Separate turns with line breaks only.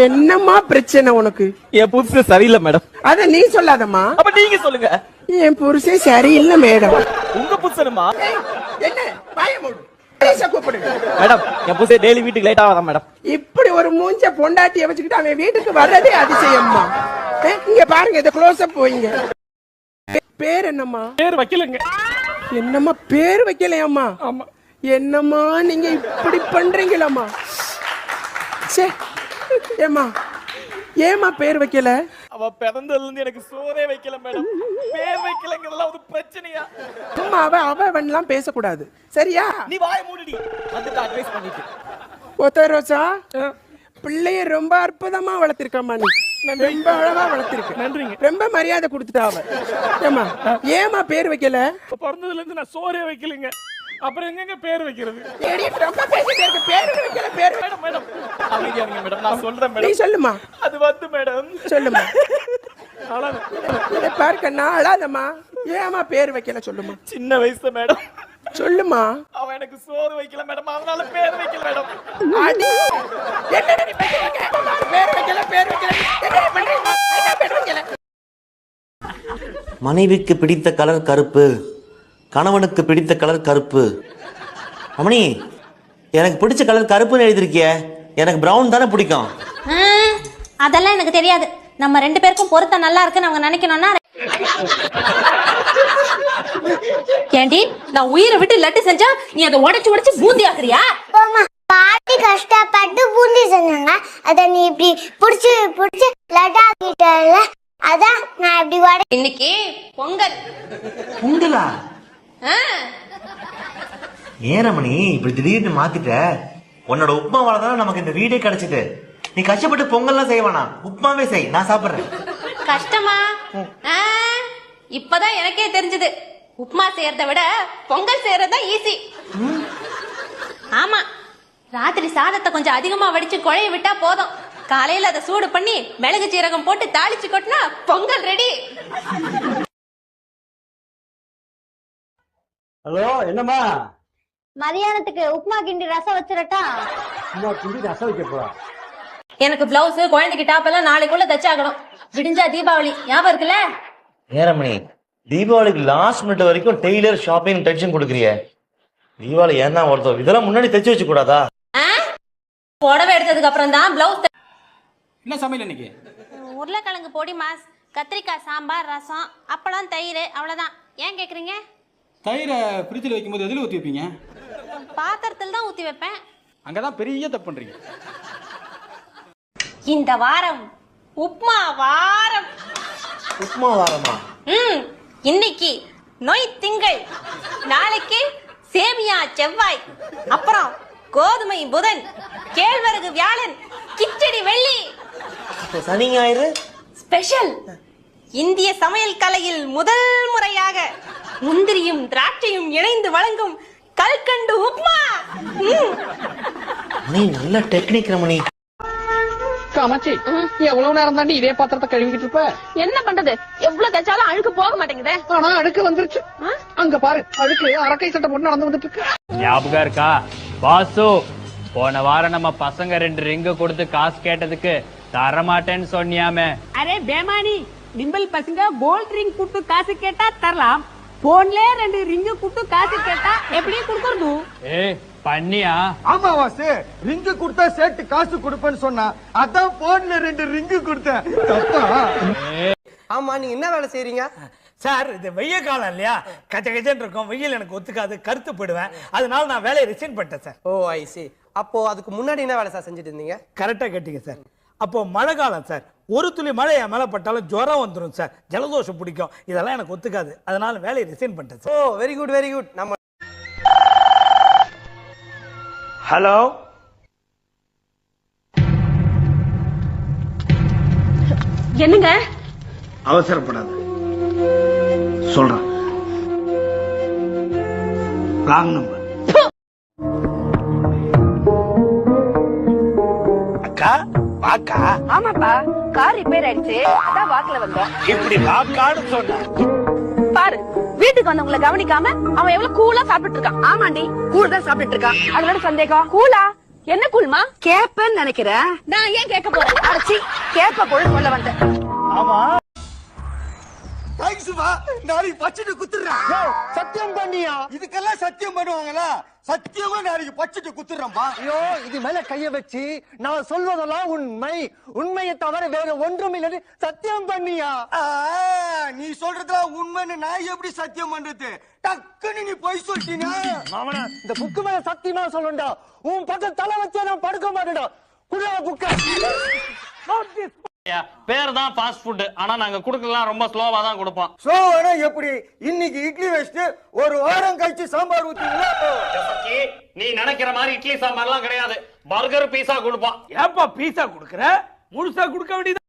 என்னம்மா பிரச்சனை உனக்கு?
என் புருஷன் சரியில்லை மேடம்.
அத நீ சொல்லாதம்மா.
அப்ப நீங்க சொல்லுங்க.
என் புருஷன் சரியில்லை மேடம்.
உங்க புருஷனுமா?
என்ன வாய மூடு. கூப்பிடுங்க
மேடம். என் புருஷன் டெய்லி வீட்டுக்கு லேட் ஆகாதான் மேடம்.
இப்படி ஒரு மூஞ்ச பொண்டாட்டிய வச்சுக்கிட்டு அவன் வீட்டுக்கு வர்றதே அதிசயம்மா. இங்க பாருங்க, இத க்ளோஸ் அப் போயிங்க. பேர் என்னம்மா?
பேர் வைக்கலங்க.
என்னம்மா பேர் வைக்கலையாம்மா?
ஆமா.
என்னம்மா நீங்க இப்படி பண்றீங்களாம்மா? சே ஏம்மா ஏமா பேர் வைக்கல?
அவ பிறந்ததுல இருந்து எனக்கு சோறே வைக்கல மேடம். பேர் வைக்கலங்கிறதெல்லாம் ஒரு பிரச்சனையா?
அம்மா அவெல்லாம் பேசக்கூடாது சரியா?
நீ வாயை மூடிடி. வந்துட்டு அட்வைஸ் பண்ணிட்டு.
ஒத்த ரோசா பிள்ளைய ரொம்ப அற்புதமா வளர்த்திருக்கம்மா. நீ ரொம்ப அழகா வளர்த்திருக்க.
நன்றிங்க.
ரொம்ப மரியாதை கொடுத்துட்டா அவ. ஏமா ஏமா பேர் வைக்கல?
பிறந்ததுல இருந்து நான் சோறே வைக்கலங்க. அப்புறம் எங்கங்க பேர் வைக்கிறது?
ரொம்ப பேசிட்டே இருக்க. பேர் வைக்கல. பேர்
மேடம் மேடம் அமைதியா இருங்க மேடம். நான் சொல்றேன்
நீ
மேடம்.
சொல்லுமா.
அது வந்து மேடம்.
சொல்லுமா.
அழாத.
இதை பார்க்கண்ணா அழாதம்மா. ஏமா பேர் வைக்கல சொல்லுமா.
சின்ன வயசு மேடம்.
சொல்லுமா.
அவன் எனக்கு சோறு வைக்கல மேடம். அதனால பேர் வைக்கல மேடம்.
அடி என்ன நீ பேர் வைக்கல. பேர் வைக்கல. என்ன பண்றீங்க? பேர் வைக்கல.
மனைவிக்கு பிடித்த கலர் கருப்பு, கணவனுக்கு பிடித்த கலர் கருப்பு. அம்மணி, எனக்கு பிடிச்ச கலர் கருப்புன்னு எழுதிருக்கிய. எனக்கு பிரவுன் தானே பிடிக்கும்.
அதெல்லாம் எனக்கு தெரியாது. நம்ம ரெண்டு பேருக்கும் பொருத்தம் நல்லா இருக்குன்னு அவங்க நினைக்கணும்னா. ஏண்டி நான் உயிரை விட்டு லட்டு செஞ்சா நீ அதை உடைச்சு உடைச்சு பூந்தி ஆக்குறியா?
பாட்டி கஷ்டப்பட்டு பூந்தி செஞ்சாங்க. அத நீ இப்படி புடிச்சு புடிச்சு லட்டு ஆக்கிட்டல. அதான் நான் இப்படி வடை.
இன்னைக்கு பொங்கல்.
பொங்கலா? ஏரமணி இப்படி திடீர்னு மாத்திட்ட. உன்னோட உப்மாவால தான் நமக்கு இந்த வீடே கிடைச்சிட்டு. நீ கஷ்டப்பட்டு பொங்கல்லாம் செய்ய வேணாம், உப்மாவே செய், நான் சாப்பிடுறேன்.
கஷ்டமா? இப்பதான் எனக்கே தெரிஞ்சது. உப்மா செய்யறத விட பொங்கல் செய்யறதா ஈஸி. ஆமா, ராத்திரி சாதத்தை கொஞ்சம் அதிகமா வடிச்சு குழைய விட்டா போதும். காலையில அதை சூடு பண்ணி மிளகு சீரகம் போட்டு தாளிச்சு கொட்டினா பொங்கல் ரெடி.
ஹலோ, என்னம்மா?
மதியானத்துக்கு உப்புமா கிண்டி ரசம் வச்சிரட்டா?
அம்மா கிண்டி ரசம் வைக்க போறா.
எனக்கு பிளவுஸ் குழந்தைக்கு டாப் எல்லாம் நாளைக்குள்ள தச்சாகணும். விடிஞ்சா தீபாவளி ஞாபகம் இருக்குல்ல?
ஏரமணி, தீபாவளிக்கு லாஸ்ட் மினிட் வரைக்கும் டெய்லர் ஷாப்பிங் டென்ஷன் கொடுக்குறிய. தீபாவளி ஏன்னா ஒருத்தர் இதெல்லாம் முன்னாடி தைச்சு வச்சு கூடாதா?
புடவை எடுத்ததுக்கு அப்புறம் தான் பிளவுஸ்.
என்ன சமையல் இன்னைக்கு?
உருளைக்கிழங்கு பொடி மாஸ், கத்திரிக்காய் சாம்பார், ரசம், அப்பளம், தயிர், அவ்வளவுதான். ஏன் கேக்குறீங்க?
தயிரை ஃப்ரிட்ஜில் வைக்கும்போது எதில் ஊற்றி வைப்பீங்க?
பாத்திரத்தில் தான் ஊத்தி வைப்பேன்.
அங்கதான் பெரிய தப்பு பண்றீங்க.
இந்த வாரம் உப்மா வாரம்.
உப்மா வாரமா?
இன்னைக்கு நொய் திங்கள், நாளைக்கு சேமியா செவ்வாய், அப்புறம் கோதுமை புதன், கேழ்வரகு வியாழன், கிச்சடி வெள்ளி,
சனி ஞாயிறு
ஸ்பெஷல். இந்திய சமையல் கலையில் முதல் முறையாக முந்திரியும் திராட்சையும் இணைந்து வழங்கும் கல்கண்டு உப்மா.
நீ நல்ல டெக்னிக் ரமணி.
காமாட்சி, எவ்வளவு நேரம் தாண்டி இதே பாத்திரத்தை கழுவிக்கிட்டு இருப்ப? என்ன பண்றது, எவ்வளவு தேய்ச்சாலும் அழுக்கு போக மாட்டேங்குதே. ஆனா அழுக்கு வந்துருச்சு. அங்க பாரு, அழுக்கு அரக்கை சட்டை போட்டு நடந்து வந்துட்டு இருக்கு.
ஞாபகம் இருக்கா வாசு? போன வாரம் நம்ம பசங்க 2 ரிங்கு கொடுத்து காசு கேட்டதுக்கு தரமாட்டேன்னு சொன்னியாமே.
அரே பேமானி, நிம்பல் பசங்க கோல்ட் ரிங் குட்டு காசு கேட்டா தரலாம். போன்ல 2 ரிங்கு குட்டு காசு கேட்டா எப்படி கொடுக்கறது?
ஏய் பண்ணியா?
ஆமா வாசு, ரிங்கு கொடுத்தா சேர்த்து காசு கொடுப்பேன்னு சொன்னா, அதான் போன்ல 2 ரிங்கு கொடுத்தேன்.
ஆமா, நீங்க என்ன வேலை செய்றீங்க?
சார், இது வெய்ய காலம் இல்லையா, கச்ச கச்சன்னு இருக்கும். வெயில் எனக்கு ஒத்துக்காது, கருத்து போயிடுவேன். அதனால நான் வேலையை ரிசைன் பண்ணிட்டேன் சார்.
ஓ ஐ சி. அப்போ அதுக்கு முன்னாடி என்ன வேலை சார் செஞ்சுட்டு இருந்தீங்க?
கரெக்டா கேட்டீங்க சார். அப்போ மழை காலம் சார். ஒரு துளி மழை என் மேல பட்டாலும் ஜுரம் வந்துடும் சார், ஜலதோஷம் பிடிக்கும். இதெல்லாம் எனக்கு ஒத்துக்காது. அதனால வேலையை ரிசைன் பண்ணிட்டேன் சார்.
ஓ வெரி குட் வெரி குட். நம்ம
ஹலோ,
என்னங்க?
அவசரப்படாத, சொல்றேன். Wrong number. அக்கா வாக்கா.
ஆமாப்பா, கார் ரிப்பேர் ஆயிடுச்சு, அதான் வாக்குல வந்தோம்.
இப்படி வாக்கான்னு சொன்ன
பாரு, வீட்டுக்கு வந்தவங்களை கவனிக்காம அவன் எவ்வளவு கூலா சாப்பிட்டு இருக்கான். ஆமாண்டி, கூழ் தான் சாப்பிட்டு இருக்கான். அதோட சந்தேகம் கூலா
என்ன கூழ்மா?
கேப்பன்னு நினைக்கிறேன்.
நான் ஏன் கேட்க போறேன்?
அடச்சி, கேப்ப கூழ் சொல்ல வந்தேன்.
ஆமா தேங்க்ஸ்மா, நாளைக்கு பச்சிட்டு குத்துறேன். சத்தியம் பண்ணியா? இதுக்கெல்லாம் சத்தியம் பண்ணுவாங்களா? சத்தியமா நாளைக்கு பச்சிட்டு குத்துறேன்பா. ஐயோ, இது மேல கைய வச்சு நான் சொல்வதெல்லாம் உண்மை, உண்மையை தவிர வேற ஒன்றும் இல்லைன்னு சத்தியம் பண்ணியா? நீ சொல்றதுலாம் உண்மைன்னு நான் எப்படி சத்தியம் பண்றது? டக்குன்னு நீ போய் சொல்லிட்டீங்க. மாமனா, இந்த புக்கு மேல சத்தியமா சொல்லணும்டா. உன் பக்கம் தலை வச்சா நான் படுக்க மாட்டேடா. குடுறா புக்க.
பேர் தான் ஃபாஸ்ட் ஃபுட், ஆனா நாங்க குடுக்கலாம் ரொம்ப ஸ்லோவா தான் கொடுப்போம்.
ஸ்லோவானா எப்படி? இன்னைக்கு இட்லி வச்சுட்டு ஒரு வாரம் கழிச்சு சாம்பார் ஊத்தீங்களா?
நீ நினைக்கிற மாதிரி இட்லி சாம்பார்லாம் கிடையாது. பர்கர் பீஸா கொடுப்போம்.
ஏப்பா பீஸா குடுக்குற? முழுசா குடுக்க வேண்டியது.